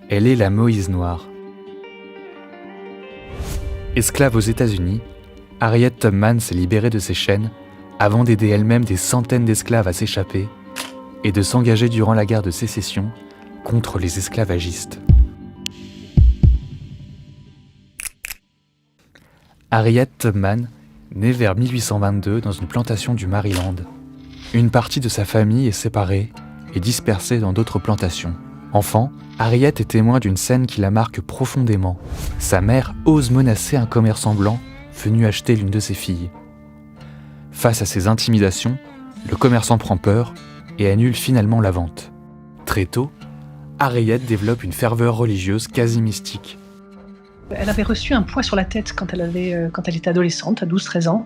Elle est la Moïse noire. Esclave aux États-Unis, Harriet Tubman s'est libérée de ses chaînes avant d'aider elle-même des centaines d'esclaves à s'échapper et de s'engager durant la guerre de sécession contre les esclavagistes. Harriet Tubman naît vers 1822 dans une plantation du Maryland. Une partie de sa famille est séparée et dispersée dans d'autres plantations. Enfant, Harriet est témoin d'une scène qui la marque profondément. Sa mère ose menacer un commerçant blanc venu acheter l'une de ses filles. Face à ces intimidations, le commerçant prend peur et annule finalement la vente. Très tôt, Harriet développe une ferveur religieuse quasi mystique. Elle avait reçu un poids sur la tête quand elle était adolescente, à 12-13 ans,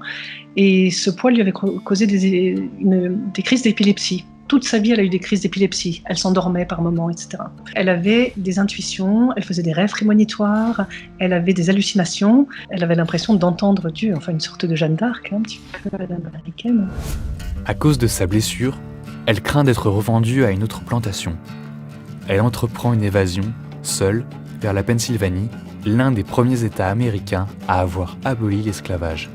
et ce poids lui avait causé des crises d'épilepsie. Toute sa vie, elle a eu des crises d'épilepsie. Elle s'endormait par moments, etc. Elle avait des intuitions, elle faisait des rêves prémonitoires, elle avait des hallucinations, elle avait l'impression d'entendre Dieu, enfin une sorte de Jeanne d'Arc, un petit peu à l'américaine. À cause de sa blessure, elle craint d'être revendue à une autre plantation. Elle entreprend une évasion, seule, vers la Pennsylvanie, l'un des premiers États américains à avoir aboli l'esclavage.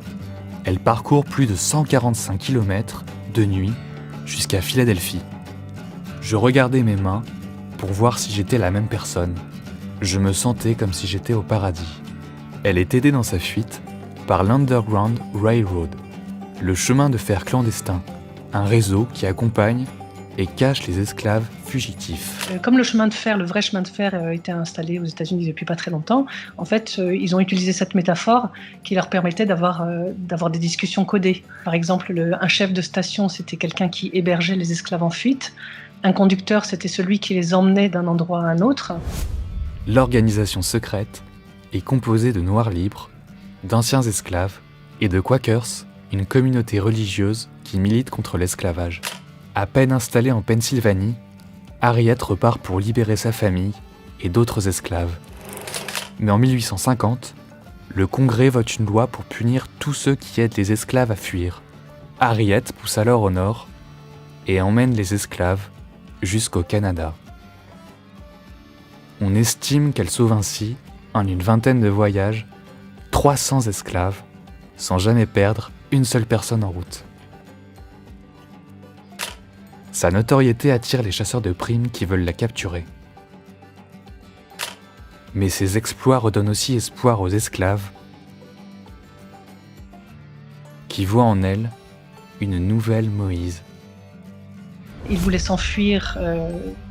Elle parcourt plus de 145 km de nuit jusqu'à Philadelphie. Je regardais mes mains pour voir si j'étais la même personne. Je me sentais comme si j'étais au paradis. Elle est aidée dans sa fuite par l'Underground Railroad, le chemin de fer clandestin, un réseau qui accompagne et cache les esclaves fugitifs. Comme le vrai chemin de fer était installé aux États-Unis depuis pas très longtemps, en fait, ils ont utilisé cette métaphore qui leur permettait d'avoir des discussions codées. Par exemple, un chef de station, c'était quelqu'un qui hébergeait les esclaves en fuite. Un conducteur, c'était celui qui les emmenait d'un endroit à un autre. L'organisation secrète est composée de noirs libres, d'anciens esclaves et de Quakers, une communauté religieuse qui milite contre l'esclavage. À peine installée en Pennsylvanie, Harriet repart pour libérer sa famille et d'autres esclaves. Mais en 1850, le Congrès vote une loi pour punir tous ceux qui aident les esclaves à fuir. Harriet pousse alors au nord et emmène les esclaves jusqu'au Canada. On estime qu'elle sauve ainsi, en une vingtaine de voyages, 300 esclaves, sans jamais perdre une seule personne en route. Sa notoriété attire les chasseurs de primes qui veulent la capturer. Mais ses exploits redonnent aussi espoir aux esclaves qui voient en elle une nouvelle Moïse. Ils voulaient s'enfuir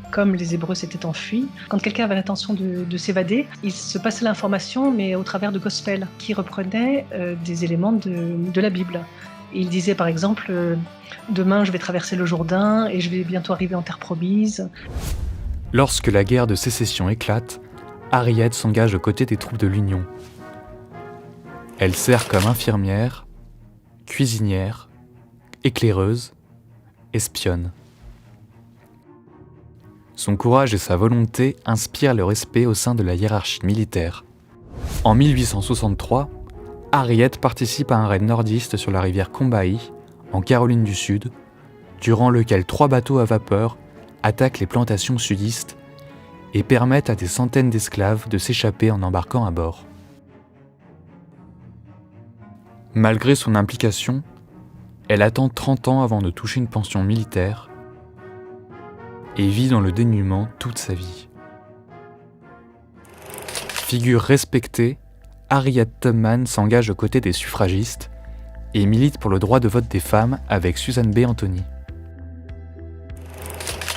comme les Hébreux s'étaient enfuis. Quand quelqu'un avait l'intention de s'évader, il se passait l'information, mais au travers de gospel, qui reprenaient des éléments de la Bible. Il disait par exemple demain je vais traverser le Jourdain et je vais bientôt arriver en terre promise. Lorsque la guerre de sécession éclate, Harriet s'engage aux côtés des troupes de l'Union. Elle sert comme infirmière, cuisinière, éclaireuse, espionne. Son courage et sa volonté inspirent le respect au sein de la hiérarchie militaire. En 1863, Harriet participe à un raid nordiste sur la rivière Combahee, en Caroline du Sud, durant lequel 3 bateaux à vapeur attaquent les plantations sudistes et permettent à des centaines d'esclaves de s'échapper en embarquant à bord. Malgré son implication, elle attend 30 ans avant de toucher une pension militaire et vit dans le dénuement toute sa vie. Figure respectée, Harriet Tubman s'engage aux côtés des suffragistes et milite pour le droit de vote des femmes avec Susan B. Anthony.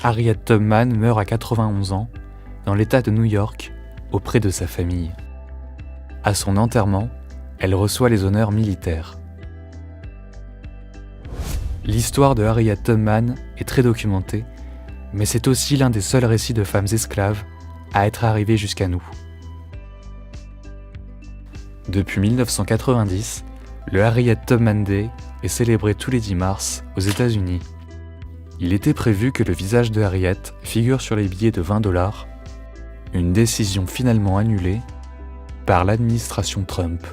Harriet Tubman meurt à 91 ans dans l'État de New York auprès de sa famille. À son enterrement, elle reçoit les honneurs militaires. L'histoire de Harriet Tubman est très documentée, mais c'est aussi l'un des seuls récits de femmes esclaves à être arrivé jusqu'à nous. Depuis 1990, le Harriet Tubman Day est célébré tous les 10 mars aux États-Unis. Il était prévu que le visage de Harriet figure sur les billets de $20, une décision finalement annulée par l'administration Trump.